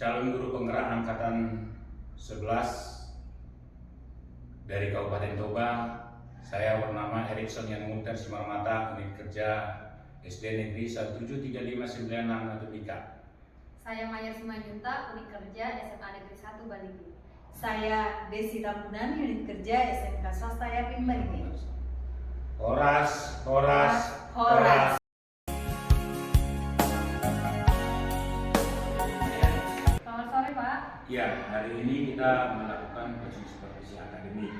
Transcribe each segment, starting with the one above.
calon guru penggerak angkatan 11 dari Kabupaten Toba. Saya bernama Erikson Yan Munter Simarmata, unit kerja SD Negeri 17359 Natubika. Saya Maya Simanjunta, unit kerja SMA Negeri 1 Baligi. Saya Desi Tambunan, unit kerja SMK Swasta Yapin Baligi. Horas, horas, Horas. Selamat sore, Pak. Ya, hari ini kita melakukan coaching supervisi akademik.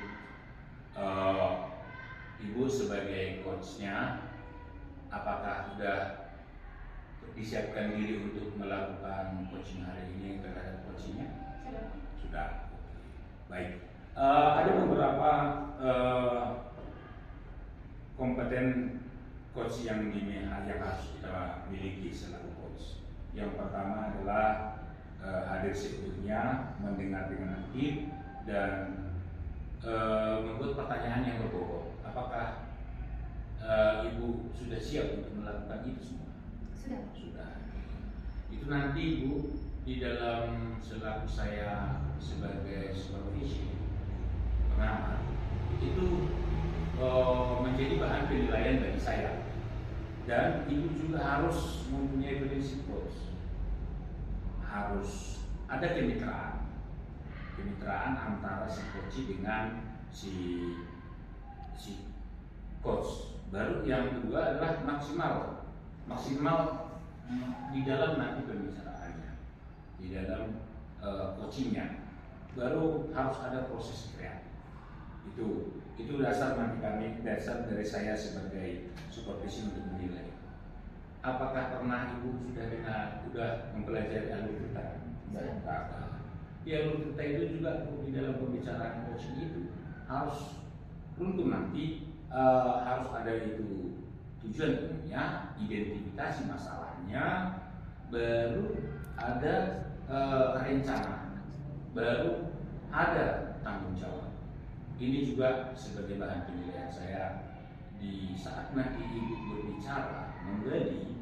Ibu sebagai coachnya, apakah sudah disiapkan diri untuk melakukan coaching hari ini terhadap coachingnya? Sudah. Baik. Ada beberapa kompeten coach yang harus kita miliki selaku coach. Yang pertama adalah hadir seutuhnya, mendengar dengan aktif, dan membuat pertanyaan yang berbobot. Apakah Ibu sudah siap untuk melakukan itu semua? Sudah. Itu nanti Ibu di dalam selaku saya sebagai supervisi pengamat itu menjadi bahan penilaian bagi saya, dan Ibu juga harus mempunyai prinsip coach. Harus ada kemitraan antara si coach dengan si coach. Baru yang kedua adalah maksimal di dalam nanti pembicaraannya, di dalam coachingnya. Baru harus ada proses kreatif. Itu dasar dari saya sebagai supervisi untuk menilai. Apakah pernah Ibu sudah mempelajari alur cerita? Di alur cerita itu juga di dalam pembicaraan coaching itu harus runtuh nanti, harus ada itu tujuan umumnya, identifikasi masalahnya, baru ada rencana, baru ada tanggung jawab. Ini juga sebagai bahan penilaian saya di saat nanti Ibu berbicara, memberi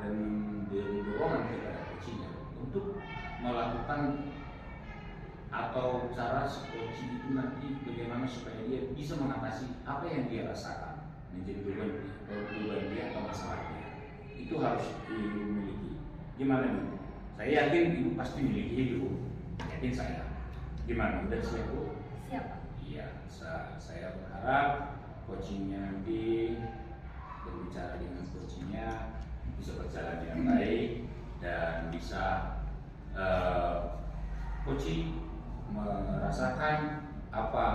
dan memberi dorongan kepada coachingnya untuk melakukan atau cara coaching itu nanti bagaimana supaya dia bisa mengatasi apa yang dia rasakan menjadi beban dia atau masalahnya. Itu harus Ibu miliki. Gimana Ibu? Saya yakin Ibu pasti miliki itu. Yakin saya. Gimana? Udah siap Bu? Siap, Pak. Iya, saya berharap coachingnya nanti, berbicara dengan coachingnya bisa berjalan dengan baik dan bisa coaching merasakan apa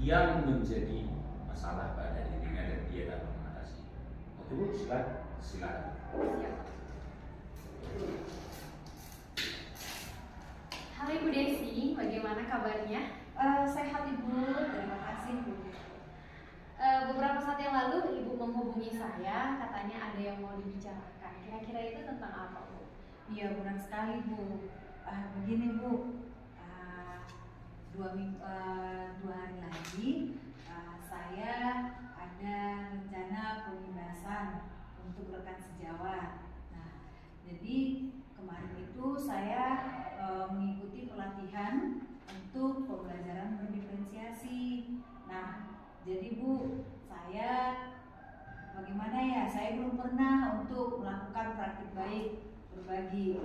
yang menjadi masalah pada dirinya dan dia dapat mengatasi. Oke Bu, silakan. Siap. Halo Ibu Desi, bagaimana kabarnya? Sehat Ibu, terima kasih Bu. Beberapa saat yang lalu Ibu menghubungi saya, katanya ada yang mau dibicarakan. Kira-kira itu tentang apa, Bu? Iya benar sekali Bu. Begini Bu, dua hari lagi saya ada rencana pembebasan untuk rekan sejawat. Nah, jadi kemarin itu saya mengikuti pelatihan untuk pembelajaran berdiferensiasi. Nah, jadi Bu, saya bagaimana ya? Saya belum pernah untuk melakukan praktik baik, berbagi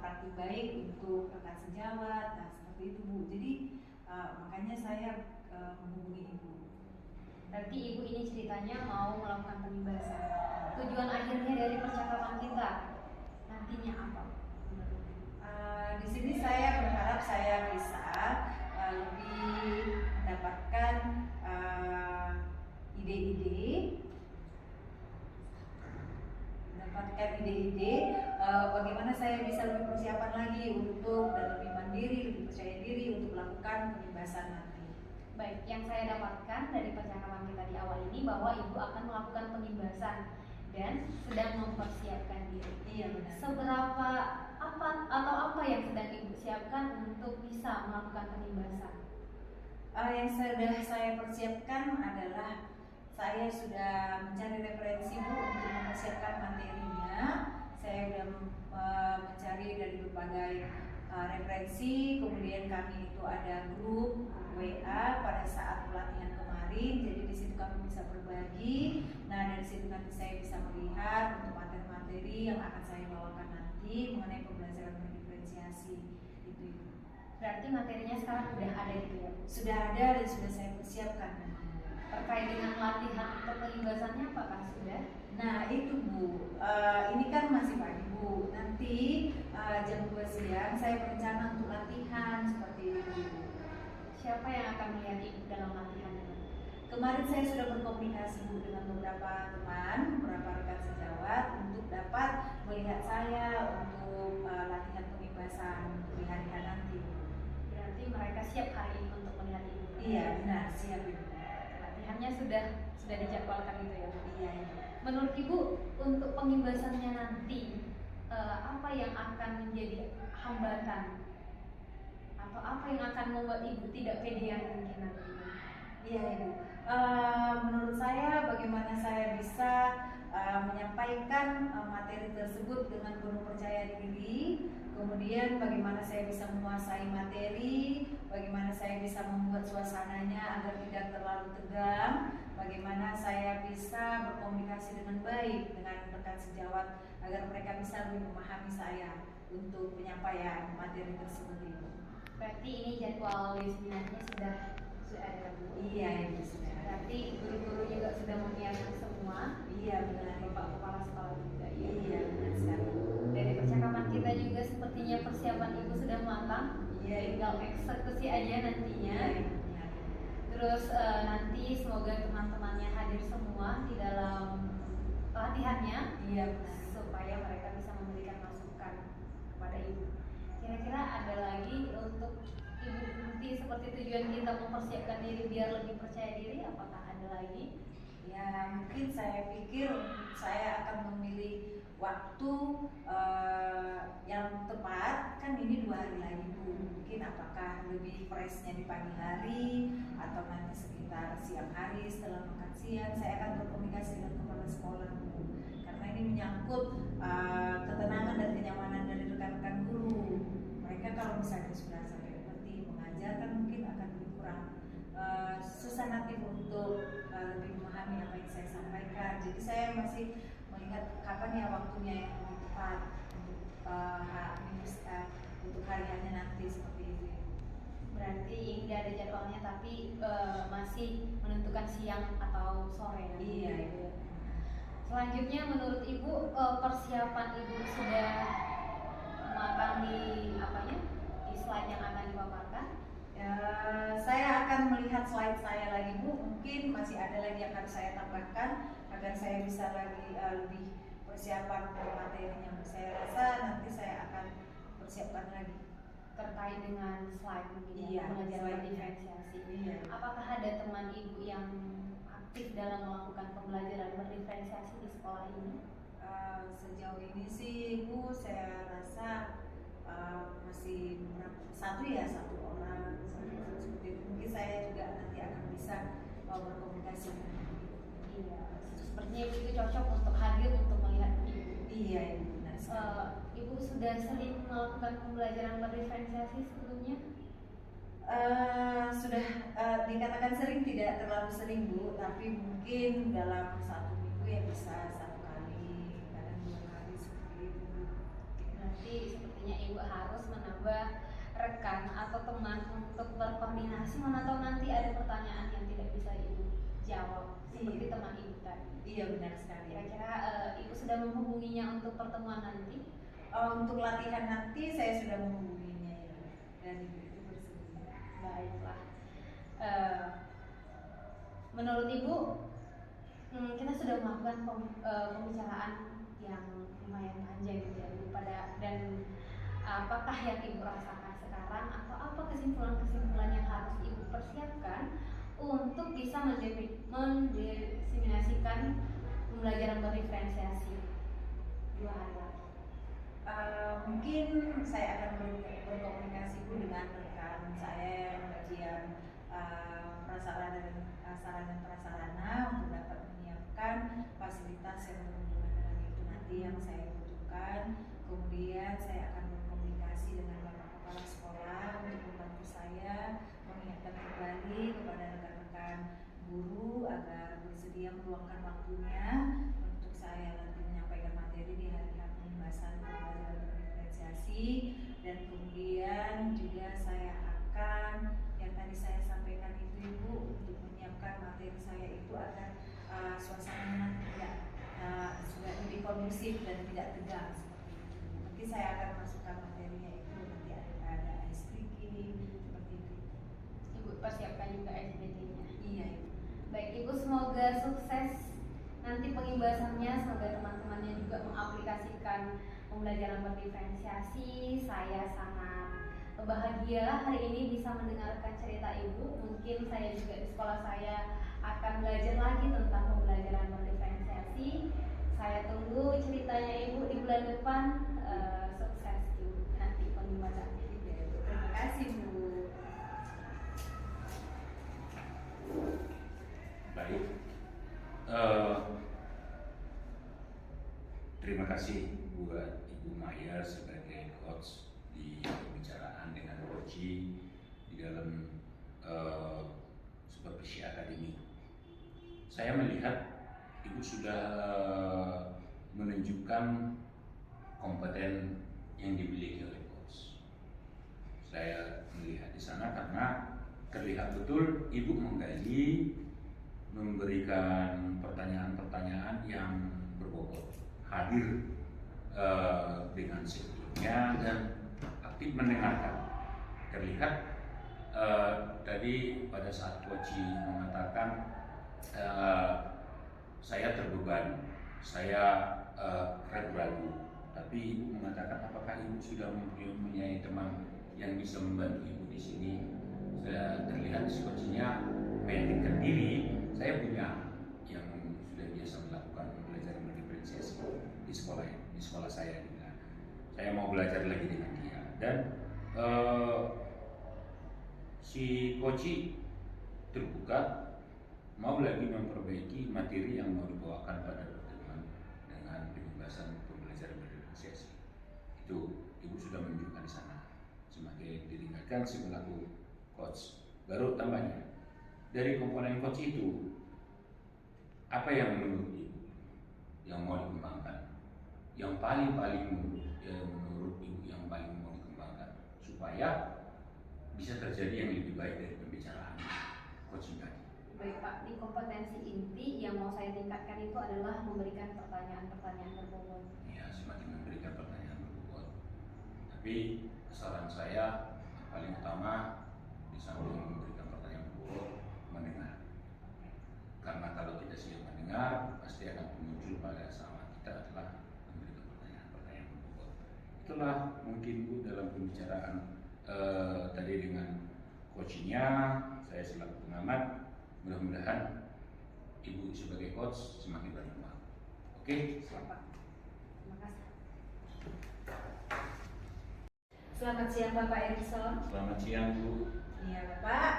praktik baik untuk rekan sejawat. Nah, seperti itu Bu. Jadi makanya saya menghubungi Ibu. Berarti Ibu ini ceritanya mau melakukan penyembasan. Tujuan akhirnya dari percakapan kita nantinya apa? Di sini saya berharap saya bisa lebih mendapatkan ide-ide bagaimana saya bisa lebih persiapan lagi untuk dan lebih mandiri, lebih percaya diri untuk melakukan penyembasan nanti. Baik, yang saya dapatkan dari percakapan kita di awal ini bahwa Ibu akan melakukan penyembasan dan sedang mempersiapkan diri. Iya benar. Seberapa apa yang sedang Ibu siapkan untuk bisa melakukan penyembasan? Yang sudah saya persiapkan adalah saya sudah mencari referensi Bu untuk mempersiapkan materinya. saya sudah mencari dari berbagai referensi. Kemudian kami itu ada grup WA pada saat pelatihan kemarin, jadi di situ kami bisa berbagi. Nah, dari situ nanti saya bisa melihat untuk materi-materi yang akan saya bawakan nanti mengenai pembelajaran berdiferensiasi itu. Berarti materinya sekarang sudah ada gitu ya? Sudah ada dan sudah saya persiapkan. Terkait dengan latihan atau pengibasannya apakah sudah? Nah itu Bu, ini kan masih pagi Bu. Nanti jam 2 siang saya berencana untuk latihan seperti itu. Siapa yang akan melihat Ibu dalam latihan itu? Kemarin saya sudah berkomunikasi Bu dengan beberapa teman, beberapa rekan sejawat untuk dapat melihat saya untuk latihan pengibasan untuk di hari nanti. Berarti mereka siap hari ini untuk melihat Ibu? Iya benar, siap Ibu. Latihannya sudah dijadwalkan gitu ya? Iya. Menurut Ibu untuk pengibasannya nanti apa yang akan menjadi hambatan atau apa yang akan membuat Ibu tidak pedean mungkin nanti? Iya Ibu. Menurut saya bagaimana saya bisa menyampaikan materi tersebut dengan penuh percaya diri, kemudian bagaimana saya bisa menguasai materi, bagaimana saya bisa membuat suasananya agar tidak terlalu tegang, bagaimana saya bisa berkomunikasi dengan baik dengan rekan sejawat agar mereka bisa lebih memahami saya untuk penyampaian materi tersebut itu. Berarti ini jadwal seminarnya sudah ada Bu? Iya Ibu sudah. Berarti guru-guru juga sudah menyiapkan semua? Iya benar. Bapak kepala sekolah juga ya? Iya benar sekali. Dari percakapan kita juga sepertinya persiapan Ibu sudah matang. Iya, tinggal eksekusi aja nantinya. Iya. Terus nanti semoga teman-temannya hadir semua di dalam latihannya. Iya. Supaya mereka bisa memberikan masukan kepada Ibu. Kira-kira ada lagi untuk Ibu nanti seperti tujuan kita mempersiapkan diri biar lebih percaya diri, apakah ada lagi? Ya mungkin saya pikir saya akan memilih waktu yang tepat, kan ini 2 hari lagi Bu. Mungkin apakah lebih freshnya di pagi hari atau nanti sekitar siang hari setelah makan siang. Saya akan berkomunikasi dengan kepala sekolah Bu, karena ini menyangkut ketenangan dan kenyamanan dari rekan-rekan guru. Mereka kalau misalnya sudah sampai seperti mengajar kan mungkin akan lebih kurang susah nanti untuk lebih memahami apa yang saya sampaikan. Jadi saya masih melihat kapan ya waktunya yang lebih tepat untuk hariannya nanti seperti itu. Berarti ini ada jadwalnya tapi masih menentukan siang atau sore nanti. Iya Ibu. Selanjutnya menurut Ibu persiapan Ibu sudah matang di apanya? Di slide yang akan dipaparkan? Saya akan melihat slide saya lagi Bu. Mungkin masih ada lagi yang harus saya tambahkan agar saya bisa lagi lebih persiapan materinya. Saya rasa nanti saya akan persiapkan lagi Terkait dengan slide mungkin Iya, belajar slide-nya. berdiferensiasi. Iya. Apakah ada teman Ibu yang aktif dalam melakukan pembelajaran berdiferensiasi di sekolah ini? Sejauh ini sih Bu, saya rasa masih satu orang seperti itu. Mungkin saya juga nanti akan bisa berkomunikasi dengan Ibu. Iya, sepertinya Ibu itu cocok untuk hadir untuk melihat Ibu. Iya Ibu, benar sekali. Ibu sudah sering melakukan pembelajaran berdiferensiasi sebelumnya? Sudah dikatakan sering, tidak terlalu sering Bu, tapi mungkin dalam 1 minggu ya bisa 1 kali, kadang 2 kali seperti itu Bu. Berarti sepertinya Ibu harus menambah rekan atau teman untuk berkoordinasi, mana tahu nanti ada pertanyaan yang tidak bisa Ibu jawab seperti teman Ibu tadi. Iya benar sekali. Kira-kira Ibu sudah menghubunginya untuk pertemuan nanti? Untuk latihan nanti saya sudah menghubunginya ya, dan Ibu itu bersedia. Baiklah. Menurut Ibu, kita sudah melakukan pembicaraan yang lumayan panjang gitu ya Ibu, dan apakah yang Ibu rasakan sekarang atau apa kesimpulan-kesimpulan yang harus Ibu persiapkan untuk bisa mendiseminasikan pembelajaran berdiferensiasi 2 hari lagi? Mungkin saya akan berkomunikasi dengan rekan saya yang bagian prasarana dan prasarana untuk dapat menyiapkan fasilitas yang berhubungan dengan itu nanti yang saya butuhkan. lakukan. Kemudian saya akan berkomunikasi dengan Bapak Kepala Sekolah untuk membantu saya mengingatkan kembali kepada rekan-rekan guru agar bersedia meluangkan waktunya untuk saya nanti menyampaikan materi di hari pembahasan pembelajaran berdiferensiasi. Dan kemudian juga saya akan yang tadi saya sampaikan itu Ibu, untuk menyiapkan materi saya itu agar suasananya tidak sudah lebih kondusif dan tidak tegang seperti itu. Nanti saya akan masukkan materinya itu, nanti ada ice breaking seperti itu. Ibu persiapkan juga SBT-nya. Iya Ibu. Baik Ibu, semoga sukses nanti pengimbasannya, semoga teman-temannya juga mengaplikasikan pembelajaran berdiferensiasi. Saya sangat bahagia hari ini bisa mendengarkan cerita Ibu. Mungkin saya juga di sekolah saya akan belajar lagi tentang pembelajaran berdiferensiasi. Saya tunggu ceritanya Ibu di bulan depan. Sukses Ibu nanti pengimbasannya. Terima kasih Bu. Baik, terima kasih buat Ibu Maya sebagai coach di pembicaraan dengan Koci di dalam Supervisi Academy. Saya melihat Ibu sudah menunjukkan kompeten yang dimiliki oleh coach. Saya melihat di sana karena terlihat betul Ibu menggali, memberikan pertanyaan-pertanyaan yang berbobot, hadir dengan sebelumnya dan aktif mendengarkan. Terlihat tadi pada saat Koci mengatakan saya terbeban, saya ragu-ragu, tapi Ibu mengatakan apakah Ibu sudah mempunyai teman yang bisa membantu Ibu di sini. Terlihat Kocinya meyakinkan diri. Saya punya yang sudah biasa melakukan pembelajaran berdiferensiasi di sekolah saya juga. Saya mau belajar lagi dengan dia dan si Koci terbuka mau lagi memperbaiki materi yang mau dibawakan pada pertemuan dengan pembahasan pembelajaran berdiferensiasi. Itu Ibu sudah menunjukkan di sana. Semakin ditingkatkan si pelaku coach. Baru tambahnya dari komponen coach itu apa yang menurut Ibu yang mau dikembangkan, yang paling menurut Ibu yang paling mau dikembangkan supaya bisa terjadi yang lebih baik dari pembicaraan coaching tadi. Baik Pak, di kompetensi inti yang mau saya tingkatkan itu adalah memberikan pertanyaan-pertanyaan berbobot. Ya, semakin memberikan pertanyaan berbobot. Tapi saran saya paling utama di samping memberikan pertanyaan berbobot, mendengar. Karena kalau kita siap mendengar, pasti akan muncul pada sama kita adalah memberikan pertanyaan-pertanyaan berbobot. Itulah mungkin Bu dalam pembicaraan tadi dengan coachnya, saya selaku pengamat. Mudah-mudahan Ibu sebagai coach semakin berkembang. Oke? Siapa? Terima kasih. Selamat siang Bapak Erikson. Selamat siang Bu. Iya Bapak,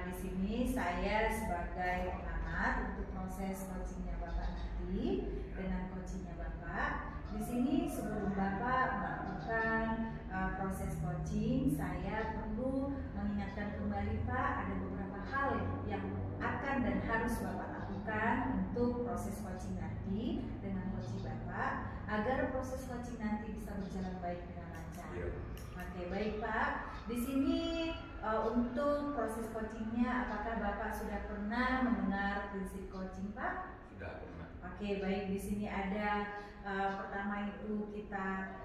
di sini saya sebagai pengamat untuk proses coachingnya Bapak nanti dengan coachingnya Bapak. Di sini sebelum Bapak melakukan proses coaching, saya perlu mengingatkan kembali Pak, ada beberapa hal yang akan dan harus Bapak lakukan untuk proses coaching nanti dengan coaching Bapak agar proses coaching nanti bisa berjalan baik dengan lancar. Oke, baik Pak. Di sini untuk proses coachingnya, apakah Bapak sudah pernah mendengar prinsip coaching Pak? Sudah pernah. Oke, baik. Di sini ada pertama itu kita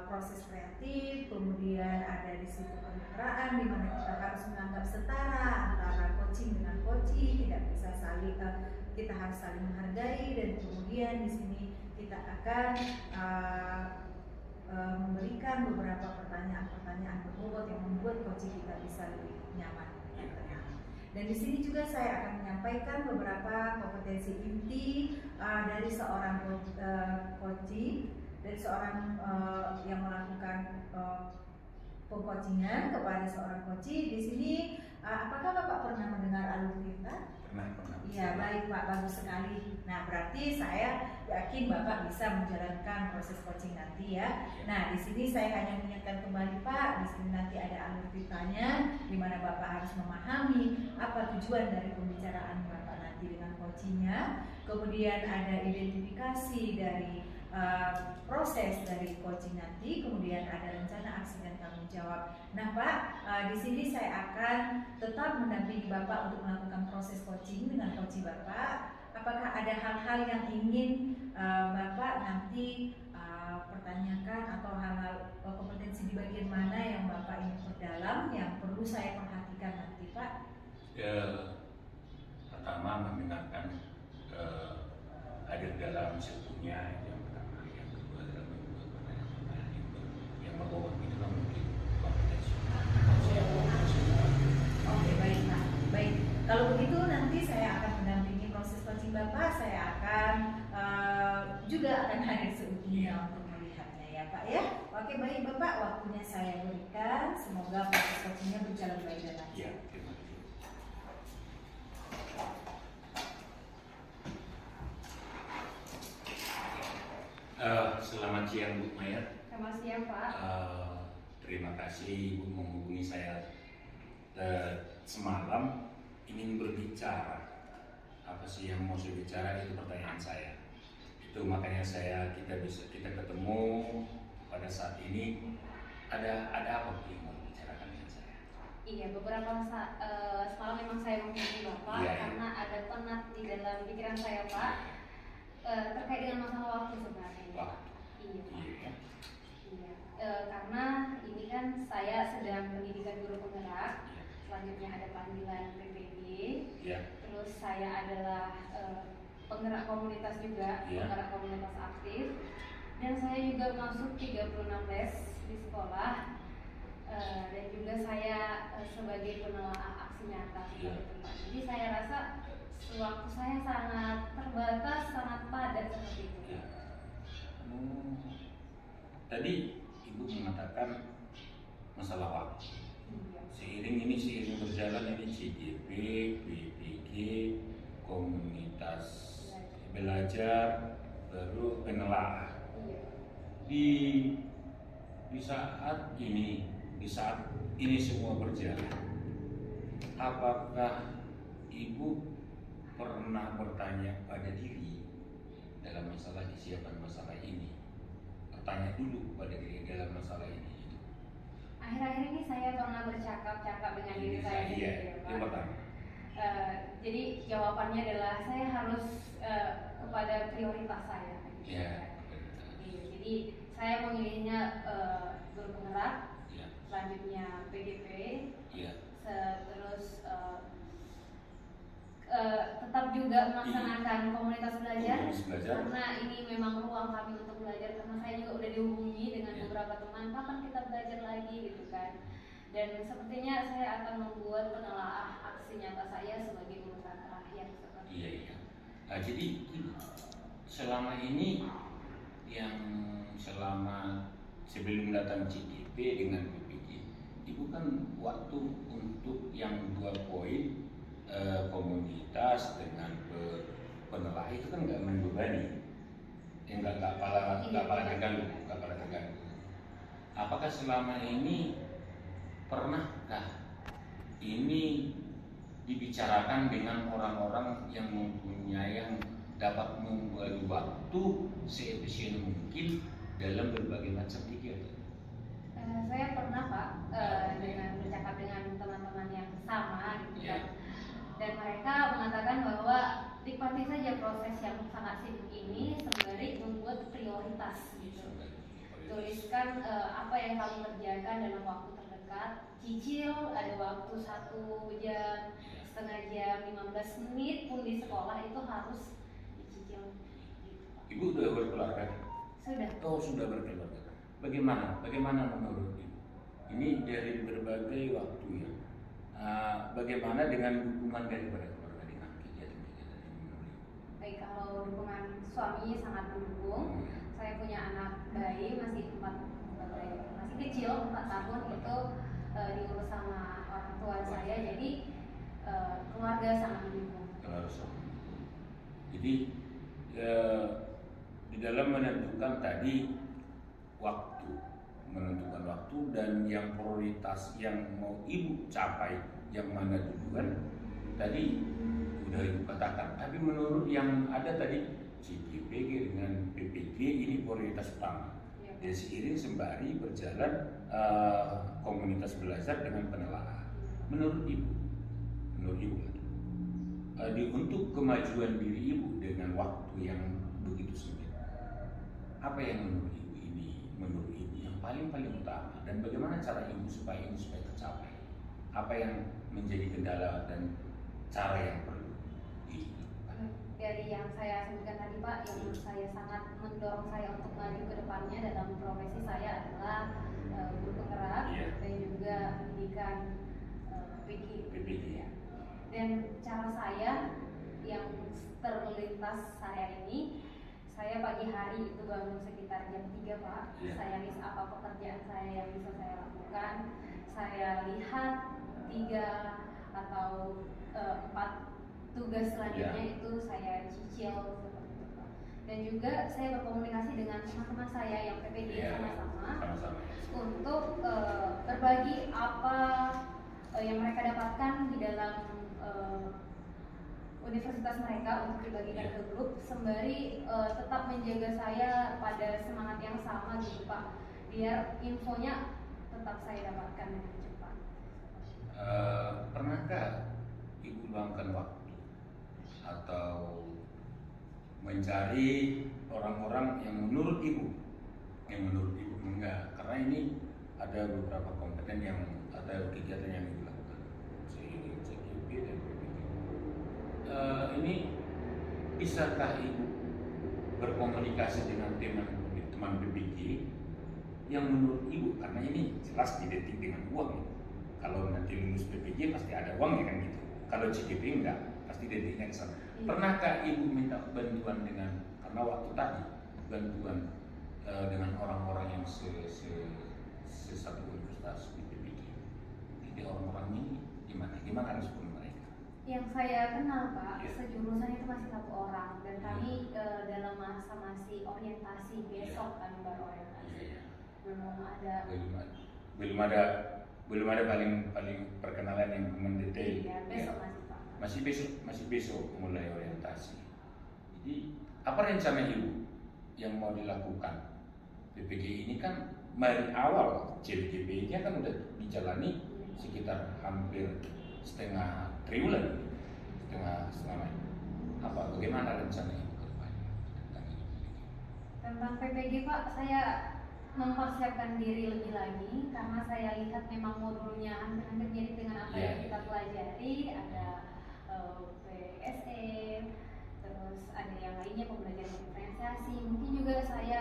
proses kreatif, kemudian ada di situ kemitraan di mana kita harus menganggap setara antara coaching dengan coaching, tidak bisa saling kita harus saling menghargai, dan kemudian di sini kita akan memberikan beberapa pertanyaan-pertanyaan berbobot yang membuat coaching kita bisa lebih nyaman dan tenang. Dan di sini juga saya akan menyampaikan beberapa kompetensi inti dari seorang coaching, dari seorang yang melakukan pengcoachingan kepada seorang coaching. Di sini apakah Bapak pernah mendengar alur perintah? Pernah. Iya, baik Pak, bagus sekali. Nah berarti saya yakin Bapak bisa menjalankan proses coaching nanti ya. Nah di sini saya hanya mengingatkan kembali Pak, di sini nanti ada alur ceritanya, di mana Bapak harus memahami apa tujuan dari pembicaraan Bapak nanti dengan coachingnya. Kemudian ada identifikasi dari proses dari coaching nanti, kemudian ada rencana aksi dan tanggung jawab. Nah Pak, di sini saya akan tetap mendampingi Bapak untuk melakukan proses coaching dengan coach Bapak. Apakah ada hal-hal yang ingin Bapak nanti pertanyakan atau hal-hal kompetensi di bagian mana yang Bapak ingin perdalam, yang perlu saya perhatikan nanti Pak? Pertama mendengarkan hadir dalam sebelumnya, yang pertama, yang kedua adalah membuat pertanyaan yang berbobot itu kan mungkin kompetensi. Oke baik Pak, baik. Kalau begitu nanti saya akan mendampingi proses coaching Bapak. Saya akan juga akan hadir seutuhnya untuk melihatnya ya Pak ya. Oke baik Bapak, waktunya saya berikan. Semoga proses coachingnya berjalan baik dan lancar. Ya, terima kasih. Selamat siang Bu Maya. Selamat siang Pak. Terima kasih Ibu menghubungi saya semalam ingin berbicara. Apa sih yang mau saya bicara, itu pertanyaan saya. Itu makanya kita ketemu pada saat ini. Ada apa Bu yang mau bicarakan dengan saya? Iya, semalam memang saya menghubungi Bapak karena ada penat di dalam pikiran saya Pak, terkait dengan masalah waktu sebenarnya. Iya. Iya. Karena ini kan saya sedang pendidikan guru penggerak, selanjutnya ada panggilan PPD, terus saya adalah penggerak komunitas juga, penggerak komunitas aktif, dan saya juga masuk 36 les di sekolah, dan juga saya sebagai penelaah aksi nyata seperti itu Pak. Jadi saya rasa waktu saya sangat terbatas, sangat padat seperti itu. Tadi Ibu mengatakan masalah waktu. Seiring berjalan ini CGP, PPG, komunitas belajar, baru penelaah. Di saat ini semua berjalan, apakah Ibu pernah bertanya pada diri dalam masalah kesiapan masalah ini? Bertanya dulu pada diri dalam masalah ini. Akhir-akhir ini saya pernah bercakap-cakap dengan diri saya sendiri, Pak. Jadi jawabannya adalah saya harus kepada prioritas saya. Jadi saya memilihnya guru penggerak, selanjutnya PGP, terus tetap juga melaksanakan komunitas belajar, karena ini memang ruang kami untuk belajar, karena saya juga udah dihubungi dengan beberapa teman, kapan kita belajar lagi gitu kan. Dan sepertinya saya akan membuat penelaah aksi nyata saya sebagai urusan terakhir seperti itu. Jadi selama ini sebelum datang CGP dengan PPG, Ibu kan waktu untuk yang 2 poin komunitas dengan penelaah itu kan nggak membebani, nggak kepala terganggu. Apakah selama ini pernahkah ini dibicarakan dengan orang-orang yang dapat membagi waktu seefisien mungkin dalam berbagai macam kegiatan? Saya pernah Pak dengan bercakap dengan teman-teman yang sama gitu kan. Dan mereka mengatakan bahwa nikmati saja proses yang sangat sibuk ini sembari membuat prioritas gitu. Tuliskan apa yang kamu kerjakan dalam waktu terdekat, cicil ada waktu 1 jam, setengah jam, 15 menit pun di sekolah itu harus dicicil gitu, Pak. Ibu sudah berkeluarga? Sudah. Oh, sudah berkeluarga. Bagaimana menurut Ibu? Ini dari berbagai waktu ya. Bagaimana dengan dukungan daripada keluarga dengan kegiatan-kegiatan ini? Baik, kalau dukungan suami sangat mendukung. Saya punya anak bayi masih kecil 4 tahun, itu diurus sama orang tua saya, jadi keluarga sangat mendukung. Jadi di dalam menentukan tadi waktu, menentukan waktu dan yang prioritas yang mau ibu capai yang mana duluan tadi udah ibu katakan. Tapi menurut yang ada tadi CGPG dengan PPG ini prioritas utama. Dan seiring sembari berjalan komunitas belajar dengan penelaah. Menurut ibu untuk kemajuan diri ibu dengan waktu yang begitu sempit, apa yang menurut ibu yang paling utama, dan bagaimana cara ibu supaya tercapai? Apa yang menjadi kendala dan cara yang perlu dilakukan? Dari yang saya sebutkan tadi Pak, yang saya sangat mendorong saya untuk maju ke depannya dalam profesi saya adalah guru penggerak dan juga pendidikan PPG. Dan cara saya yang terlintas saya ini, saya pagi hari itu bangun sekitar jam 3 Pak. Saya list apa pekerjaan saya yang bisa saya lakukan. Saya lihat 3 atau 4 tugas selanjutnya itu saya cicil seperti itu Pak. Dan juga saya berkomunikasi dengan teman-teman saya yang PPG sama-sama untuk berbagi apa yang mereka dapatkan di dalam universitas mereka untuk dibagikan ke grup, sembari tetap menjaga saya pada semangat yang sama gitu Pak, biar infonya tetap saya dapatkan dengan cepat. Pernahkah ibu luangkan waktu atau mencari orang-orang yang menurut ibu enggak, karena ini ada beberapa kompeten yang ada kegiatan yang ibu lakukan CGP dan PPG. Ini bisakah ibu berkomunikasi dengan teman PPG yang menurut ibu, karena ini jelas didetik dengan uang. Kalau nanti lulus PPG pasti ada uangnya kan gitu. Kalau CGP enggak, pasti detiknya ke sana. Pernahkah ibu minta bantuan dengan, karena waktu tadi bantuan dengan orang-orang yang sesatu universitas di PPG? Jadi orang-orang ini gimana respon mereka? Yang saya kenal Pak, sejurusan itu masih 1 orang, dan kami dalam masa masih orientasi, besok kami baru orientasi. Belum ada paling perkenalan yang mendetail. Besok masih Pak. Masih besok mulai orientasi. Jadi apa rencana ibu yang mau dilakukan? PPG ini kan dari awal CGP-nya kan udah dijalani sekitar hampir setengah triwulan. Bagaimana rencana ibu ke depannya tentang PPG Pak? Saya mempersiapkan diri lebih lagi karena saya lihat memang modulnya hampir mirip dengan apa yang kita pelajari. Ada PSE, terus ada yang lainnya pembelajaran diferensiasi. Mungkin juga saya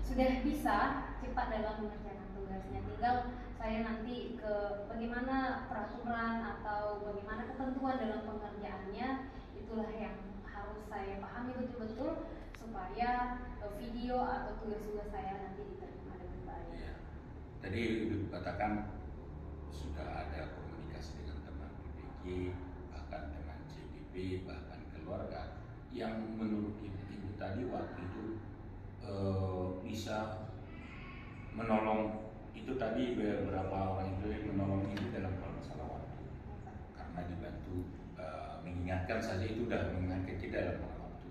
sudah bisa cepat dalam mengerjakan tugasnya. Tinggal saya nanti ke bagaimana peraturan atau bagaimana ketentuan dalam pengerjaannya, itulah yang harus saya pahami betul-betul supaya video atau tugas-tugas saya nanti diterima dengan baik. Tadi ibu katakan sudah ada komunikasi dengan teman PPG, bahkan dengan CGP, bahkan keluarga yang menurut ibu tadi waktu itu bisa menolong itu tadi, beberapa orang itu menolong ibu dalam hal masalah waktu, karena dibantu mengingatkan saja itu sudah mengingatkan kita dalam hal waktu.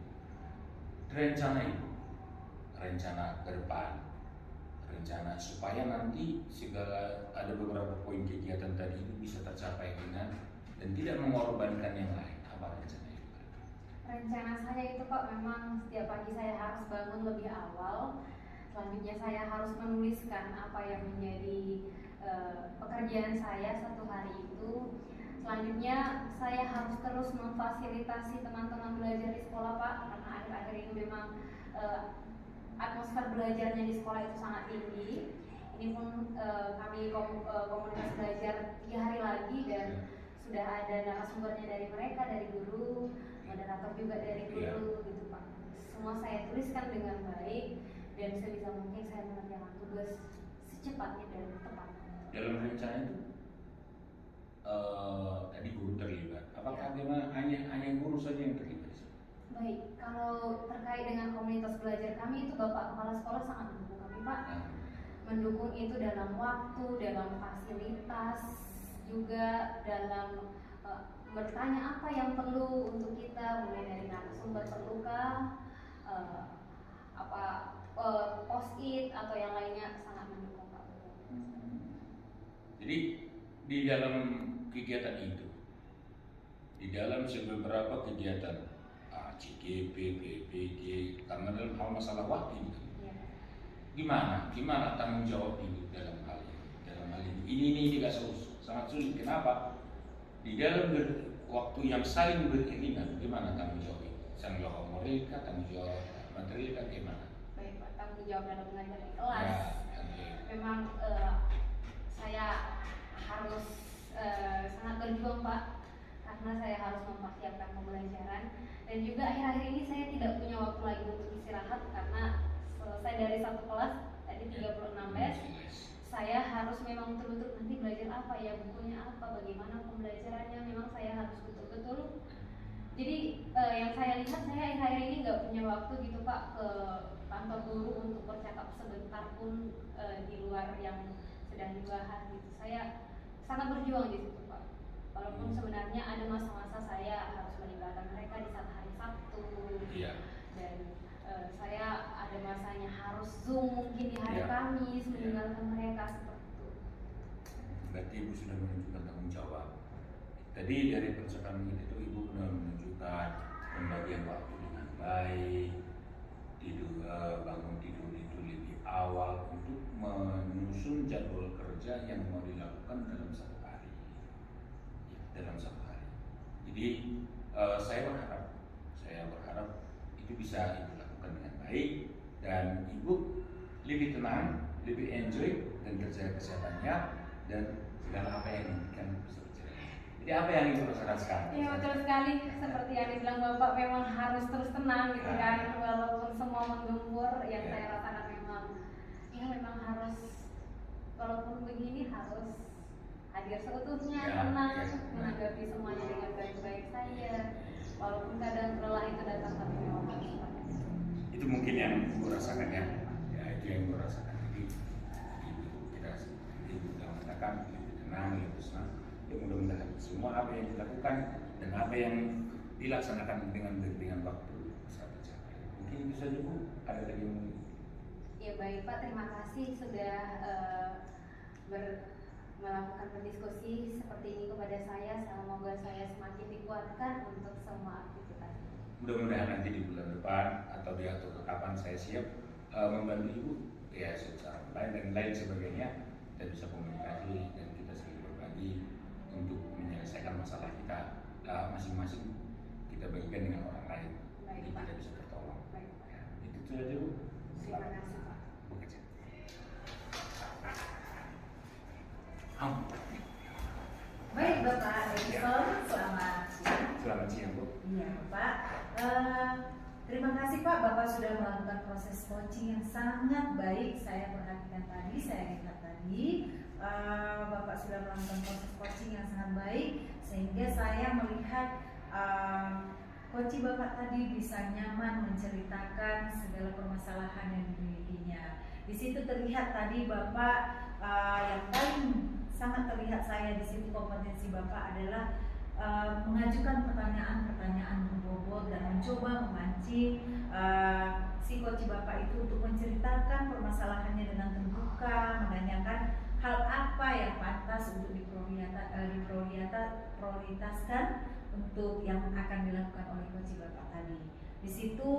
Rencana ibu, rencana ke depan, rencana supaya nanti segala ada beberapa poin kegiatan tadi itu bisa tercapai dengan dan tidak mengorbankan yang lain. Apa rencana ibu? Rencana saya itu Pak, memang setiap pagi saya harus bangun lebih awal. Selanjutnya saya harus menuliskan apa yang menjadi pekerjaan saya satu hari itu. Selanjutnya saya harus terus memfasilitasi teman-teman belajar di sekolah Pak, karena akhir-akhir ini memang atmosfer belajarnya di sekolah itu sangat tinggi. Ini pun kami komunitas belajar 3 hari lagi dan sudah ada narasumbernya dari mereka, dari guru, moderator juga dari guru gitu Pak. Semua saya tuliskan dengan baik dan sebisa mungkin saya mengerjakan tugas secepatnya dan tepat. Dalam rencana itu tadi guru terlibat. Apakah memang hanya guru saja yang terlibat? Baik, kalau terkait dengan komunitas belajar kami itu Bapak Kepala Sekolah sangat mendukung kami Pak. Mendukung itu dalam waktu, dalam fasilitas, juga dalam bertanya apa yang perlu untuk kita, mulai dari narasumber perlukah, post-it atau yang lainnya, sangat mendukung Pak. Jadi di dalam kegiatan itu, di dalam beberapa kegiatan CGP, PPG, karena dalam hal masalah waktu itu, gimana tanggung jawab ibu dalam hal ini? Dalam hal ini tidak sangat sulit. Kenapa? Di dalam waktu yang saling beriringan, gimana tanggung jawab ibu? Tanggung jawab moral, tanggung jawab material, gimana? Baik Pak, tanggung jawab dalam mengajar di kelas. Ya, memang saya harus sangat berjuang Pak, karena saya harus mempersiapkan pembelajaran, dan juga akhir-akhir ini saya tidak punya waktu lagi untuk istirahat karena selesai dari satu kelas tadi 36 batch. Saya harus memang betul-betul nanti belajar apa ya, bukunya apa, bagaimana pembelajarannya, memang saya harus betul-betul. Jadi yang saya lihat, saya akhir-akhir ini nggak punya waktu gitu Pak ke kantor guru untuk bercakap sebentar pun di luar yang sedang dibahas gitu. Saya sangat berjuang di situ Pak. Walaupun sebenarnya ada masa-masa saya harus meninggalkan mereka di saat hari Sabtu, dan saya ada masanya harus Zoom mungkin di hari Kamis meninggalkan mereka seperti itu. Berarti ibu sudah menunjukkan tanggung jawab. Tadi dari percakapan itu ibu sudah menunjukkan pembagian waktu dengan baik, bangun tidur itu lebih awal untuk menyusun jadwal kerja yang mau dilakukan dalam satu hari. Jadi saya berharap itu bisa ibu lakukan dengan baik, dan ibu lebih tenang, lebih enjoy dan terjaga kesehatannya, dan segala apa yang inginkan bisa berjalan. Jadi apa yang ibu rasakan sekarang? Iya betul sekali, seperti yang dibilang Bapak, memang harus terus tenang gitu kan, walaupun semua menggempur. Yang saya rasakan memang harus, walaupun begini harus hadir seutuhnya, tenang, menanggapi semuanya dengan baik-baik saja, walaupun kadang lelah itu datang, tapi memang harus seperti itu. Itu mungkin yang ibu rasakan ya, itu yang ibu rasakan. Jadi ibu sudah mengatakan lebih tenang, lebih senang. Ya mudah-mudahan semua apa yang dilakukan dan apa yang dilaksanakan dengan waktu bisa tercapai. Mungkin bisa dulu ada lagi yang Ya baik Pak, terima kasih sudah melakukan berdiskusi seperti ini kepada saya. Semoga saya semakin dikuatkan untuk semua aktivitas. Mudah-mudahan nanti di bulan depan atau di waktu kapan saya siap membantu ibu ya secara online dan lain sebagainya, dan bisa komunikasi dan kita saling berbagi untuk menyelesaikan masalah kita masing-masing, kita bagikan dengan orang lain. Jadi kita bisa tertolong. Ya, itu saja Bu. Terima kasih Pak. Bekerja. Baik Bapak Edison, selamat siang. Selamat siang Bu. Iya Pak. Terima kasih Pak, Bapak sudah melakukan proses coaching yang sangat baik. Saya perhatikan tadi, saya lihat tadi, Bapak sudah melakukan proses coaching yang sangat baik, sehingga saya melihat coach Bapak tadi bisa nyaman menceritakan segala permasalahan yang dimilikinya. Di situ terlihat tadi Bapak yang paling sangat terlihat saya di situ kompetensi Bapak adalah mengajukan pertanyaan-pertanyaan berbobot dan mencoba memancing si coach Bapak itu untuk menceritakan permasalahannya dengan terbuka, menanyakan hal apa yang pantas untuk diprioritaskan untuk yang akan dilakukan oleh coach Bapak tadi. Di situ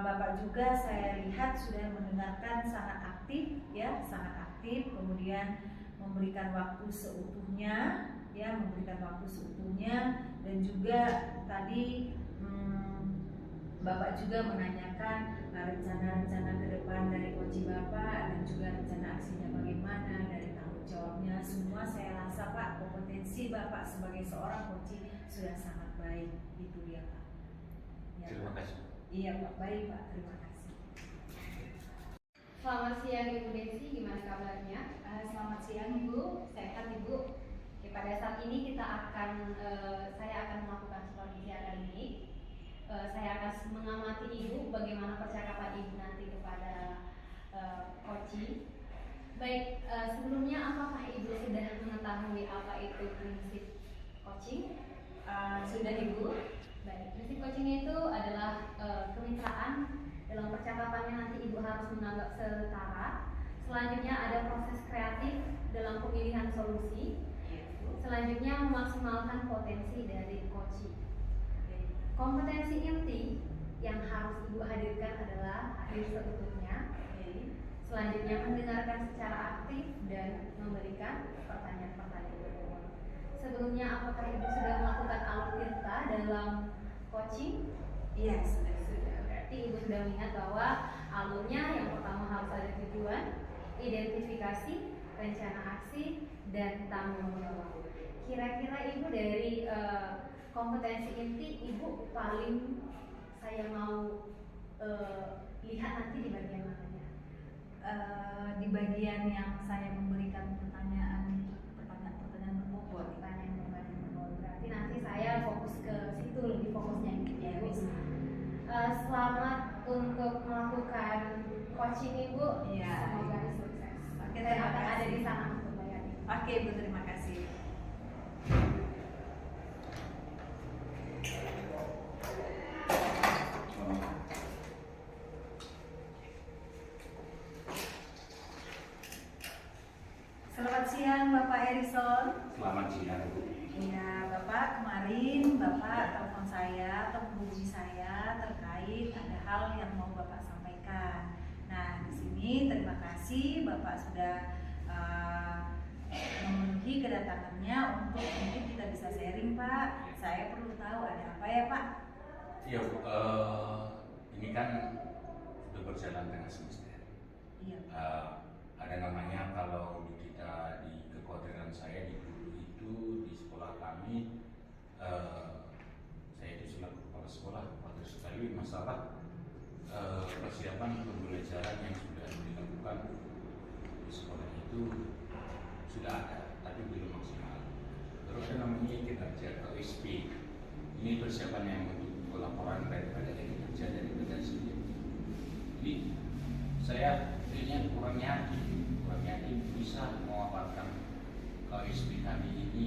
Bapak juga saya lihat sudah mendengarkan sangat aktif, ya, sangat aktif, kemudian memberikan waktu seutuhnya, ya, dan juga tadi Bapak juga menanyakan rencana-rencana ke depan dari coach Bapak dan juga rencana aksinya bagaimana, dari tanggung jawabnya. Semua saya rasa Pak, kompetensi Bapak sebagai seorang coach sudah sangat baik. Itu dia Pak. Ya, Terima kasih. Iya Pak, baik Pak, terima kasih. Selamat siang Ibu Desi, gimana kabarnya? Selamat siang Ibu, sehat Ibu? Kita pada saat ini kita akan saya akan melakukan supervisi akademik. Saya akan mengamati ibu bagaimana percakapan ibu nanti kepada coaching. Baik, sebelumnya apakah ibu sudah mengetahui apa itu prinsip coaching? Sudah Ibu. Baik, prinsip coaching itu adalah kemitraan. Dalam percakapannya nanti ibu harus menganggap setara. Selanjutnya ada proses kreatif dalam pemilihan solusi. Selanjutnya memaksimalkan potensi dari coaching. Kompetensi inti yang harus ibu hadirkan adalah hadir seutuhnya. Selanjutnya mendengarkan secara aktif dan memberikan pertanyaan-pertanyaan. Sebelumnya apakah ibu sudah melakukan alutirta dalam coaching? Iya, sudah. Berarti ibu sudah melihat bahwa alurnya yang pertama harus ada tujuan, identifikasi, rencana aksi, dan tanggung jawab. Kira-kira ibu dari kompetensi inti ibu paling saya mau lihat nanti di bagian mananya? Di bagian yang saya memberikan pertanyaan berbobot. Berarti nanti saya fokus ke situ, lebih fokusnya gitu ya, Bu. Bisa. Selamat untuk melakukan coaching ibu. Iya. Semoga sukses. Oke, Saya terima akan ada kasih. di sana untuk melayani. Oke Ibu, terima kasih. Selamat siang Bapak Erison. Selamat siang, Bu. Iya, Bapak kemarin Bapak telepon saya atau menghubungi saya terkait ada hal yang mau Bapak sampaikan. Nah, di sini terima kasih Bapak sudah memenuhi kedatangannya untuk mungkin kita bisa sharing, Pak. Saya perlu tahu ada apa ya, Pak? Iya, Bu. Ini kan sudah berjalan dengan semestinya. Iya. Ada namanya kalau kita di kekhawatiran saya di dulu itu di sekolah kami, saya itu selaku kepala sekolah khawatir sekali masalah persiapan pembelajaran yang sudah dilakukan di sekolah itu sudah ada tapi belum maksimal. Terus ada namanya kinerja KSP. Ini persiapan yang untuk laporan daripada kinerja dari sendiri. Jadi saya kayaknya kurang yakin bisa memaparkan KSP kami ini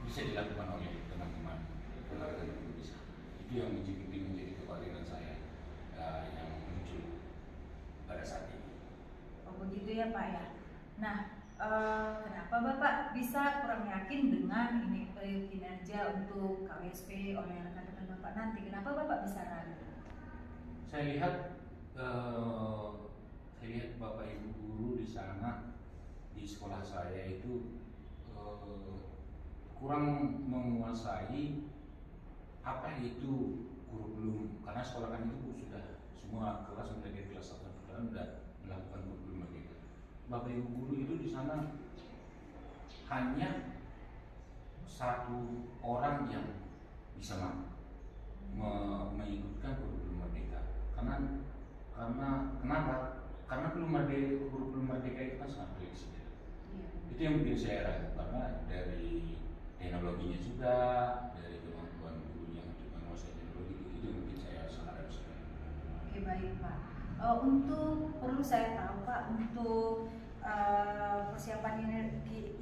bisa dilakukan oleh teman-teman olahraga bisa. Itu yang menjadi kekhawatiran saya yang muncul pada saat ini. Oh begitu ya Pak ya. Nah, kenapa Bapak bisa kurang yakin dengan ini kinerja untuk KSP oleh rekan-rekan Bapak nanti? Kenapa Bapak bisa ragu? Saya lihat Bapak Ibu guru di sana di sekolah saya itu kurang menguasai apa itu kurikulum, karena sekolah kami itu sudah semua kelas mulai dari kelas 1 sudah melakukan kurikulum begitu. Bapak Ibu guru itu di sana hanya satu orang yang bisa mengikutkan kurikulum merdeka. Kenapa? Karena kurikulum merdeka itu kan sangat fleksibel. Itu yang bikin saya ragu, karena dari teknologinya juga, dari kemampuan gurunya untuk menguasai teknologi itu yang bikin saya sangat ragu sekali. Oke baik Pak. Untuk perlu saya tahu Pak, untuk persiapan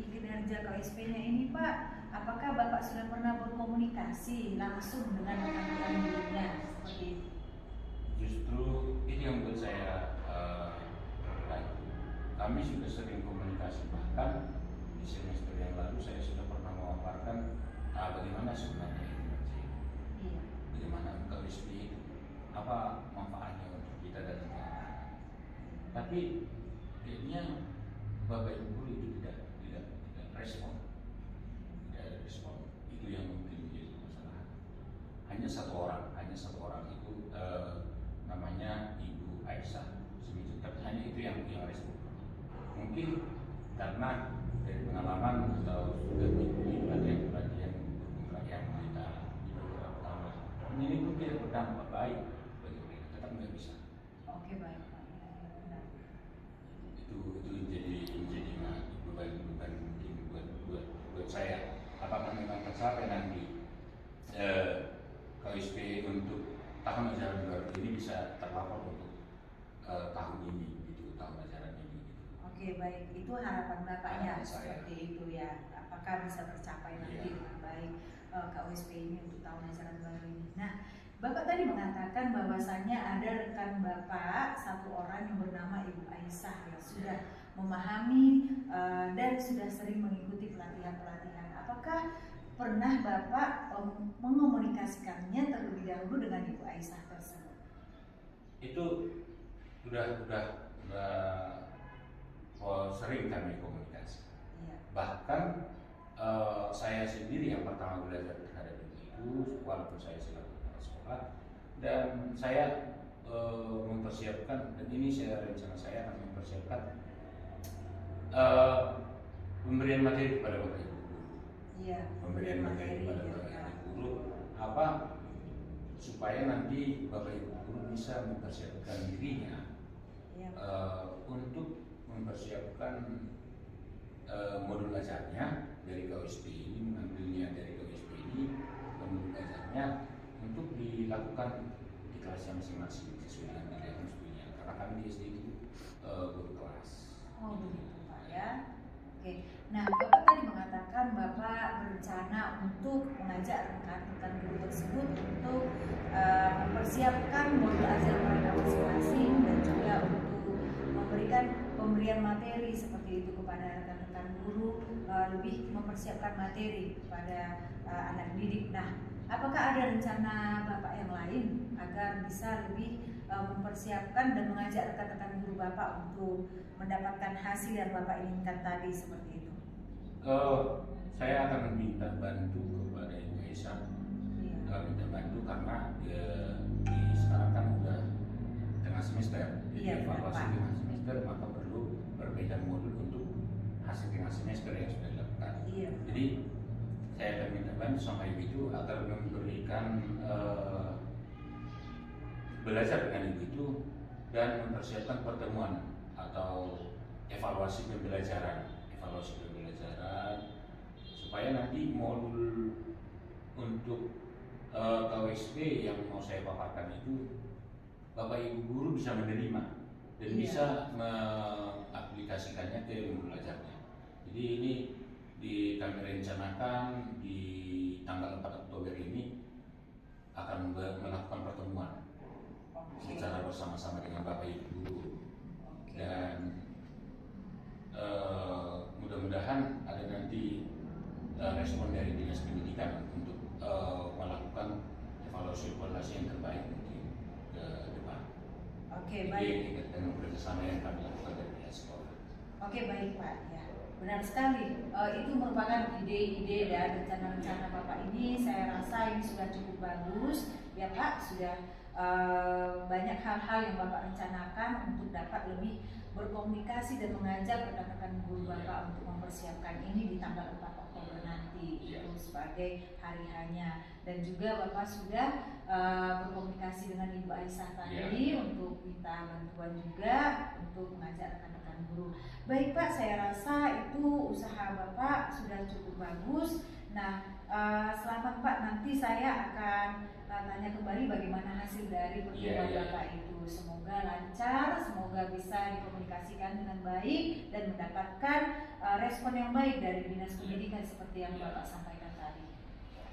kinerja KSP-nya ini Pak, apakah Bapak sudah pernah berkomunikasi langsung dengan rekan-rekan gurunya seperti itu? Justru ini yang membuat saya ragu. Kami sudah sering komunikasi, bahkan di semester yang lalu saya sudah pernah memaparkan bagaimana sebenarnya kinerja, bagaimana KSP itu, apa manfaatnya untuk kita dan negara. Tapi kayaknya Bapak Ibu guru itu tidak respon, tidak ada respon. Itu yang mungkin menjadi masalah. Hanya satu orang itu namanya Ibu Aisyah Semijut, tapi hanya itu yang respon. Mungkin karena dari pengalaman atau sudah mengikuti pelatihan yang kita di beberapa tahun lalu, ini pun tidak berdampak baik bagi mereka, tetap nggak bisa. Oke baik Pak. Ya, benar. Itu jadi beban mungkin saya, apakah memang tercapai nanti KUSP untuk tahun ajaran baru ini bisa terlapor untuk tahun ini gitu, tahun ajaran ini gitu. Oke, baik, itu harapan Bapaknya Harapan saya. seperti itu ya. Apakah bisa tercapai nanti Iya. dengan baik KUSP ini untuk tahun ajaran baru ini. Nah, Bapak tadi mengatakan bahwasannya ada rekan Bapak satu orang yang bernama Ibu Aisyah yang sudah memahami dan sudah sering mengikuti pelatihan-pelatihan. Apakah pernah Bapak mengomunikasikannya terlebih dahulu dengan Ibu Aisyah tersebut? Itu udah sering kami komunikasi. Iya. Bahkan saya sendiri yang pertama belajar terhadap itu, walaupun saya selalu kepala sekolah, dan saya mempersiapkan, dan ini rencana saya akan mempersiapkan pemberian materi kepada Bapak Ibu guru. Iya, Pemberian materi kepada Bapak Ibu guru apa supaya nanti Bapak Ibu guru bisa mempersiapkan dirinya Iya. untuk mempersiapkan modul ajarnya dari KUSP ini, mengambilnya dari KUSP ini, modul ajarnya untuk dilakukan di kelasnya masing-masing sesuai dengan pilihan musuhnya. Karena kami di SD itu guru kelas. Oh begitu Pak ya. Oke. Nah, Bapak tadi mengatakan Bapak berencana untuk mengajak rekan-rekan guru tersebut untuk mempersiapkan modul ajar mereka masing-masing dan juga untuk memberikan pemberian materi seperti itu kepada rekan-rekan guru, lebih mempersiapkan materi kepada anak didik. Nah, apakah ada rencana Bapak yang lain agar bisa lebih mempersiapkan dan mengajak rekan-rekan guru Bapak untuk mendapatkan hasil yang Bapak inginkan tadi seperti itu? Saya akan minta bantu kepada Ibu Aisyah, Iya. minta bantu karena sekarang kan udah tengah semester, Iya, jadi evaluasi Pak. tengah semester maka perlu perbedaan modul untuk hasil tengah semester yang sudah dilakukan. Iya. Jadi saya akan minta bantu sama Ibu itu agar memberikan belajar dengan Ibu itu dan mempersiapkan pertemuan atau evaluasi pembelajaran supaya nanti modul untuk KUSP yang mau saya paparkan itu Bapak Ibu guru bisa menerima dan Iya. bisa mengaplikasikannya ke modul belajarnya. Jadi ini kami rencanakan di tanggal 4 Oktober ini akan melakukan pertemuan secara bersama-sama dengan Bapak Ibu guru. Dan mudah-mudahan ada nanti respon dari Dinas Pendidikan untuk melakukan evaluasi yang terbaik mungkin ke depan. Oke, Jadi baik. dengan kerjasama yang kami lakukan dari pihak sekolah. Oke, baik Pak. Ya, benar sekali. Itu merupakan ide-ide dan rencana-rencana Bapak ini. Saya rasa ini sudah cukup bagus, ya Pak. Sudah banyak hal-hal yang Bapak rencanakan untuk dapat lebih berkomunikasi dan mengajak rekan-rekan guru Bapak untuk mempersiapkan ini di tanggal 4 Oktober nanti itu sebagai hari hanya. Dan juga Bapak sudah berkomunikasi dengan Ibu Aisyah tadi untuk minta bantuan juga untuk mengajak rekan-rekan guru. Baik Pak, saya rasa itu usaha Bapak sudah cukup bagus. Nah, selamat Pak, nanti saya akan tanya kembali bagaimana hasil dari pertemuan Bapak itu. Semoga lancar, semoga bisa dikomunikasikan dengan baik dan mendapatkan respon yang baik dari Dinas Pendidikan seperti yang Bapak sampaikan tadi.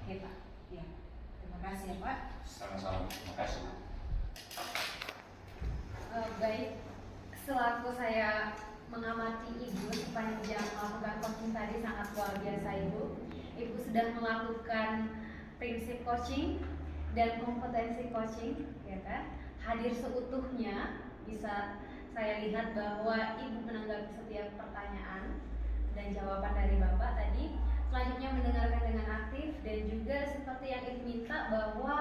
Oke Pak, ya. Terima kasih ya Pak. Sama-sama, terima kasih. Baik, selaku saya mengamati Ibu sepanjang melakukan coaching tadi sangat luar biasa Ibu. Ibu sudah melakukan prinsip coaching dan kompetensi coaching, ya kan? Hadir seutuhnya, bisa saya lihat bahwa Ibu menanggapi setiap pertanyaan dan jawaban dari Bapak tadi. Selanjutnya mendengarkan dengan aktif dan juga seperti yang Ibu minta bahwa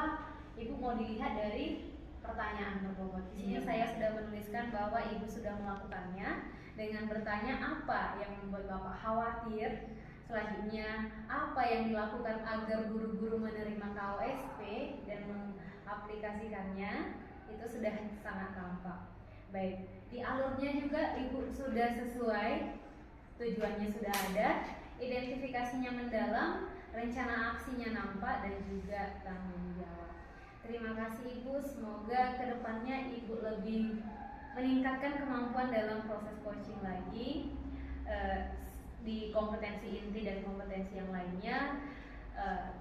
Ibu mau dilihat dari pertanyaan berbobot. Di sini saya sudah menuliskan bahwa Ibu sudah melakukannya dengan bertanya apa yang membuat Bapak khawatir. Selanjutnya, apa yang dilakukan agar guru-guru menerima KUSP dan mengaplikasikannya, itu sudah sangat tampak. Baik, di alurnya juga Ibu sudah sesuai, tujuannya sudah ada. identifikasinya mendalam, rencana aksinya nampak, dan juga tanggung jawab. Terima kasih Ibu, semoga kedepannya Ibu lebih meningkatkan kemampuan dalam proses coaching lagi, di kompetensi inti dan kompetensi yang lainnya.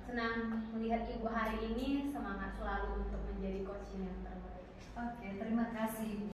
Senang melihat Ibu hari ini, semangat selalu untuk menjadi coaching yang terbaik. Oke, terima kasih.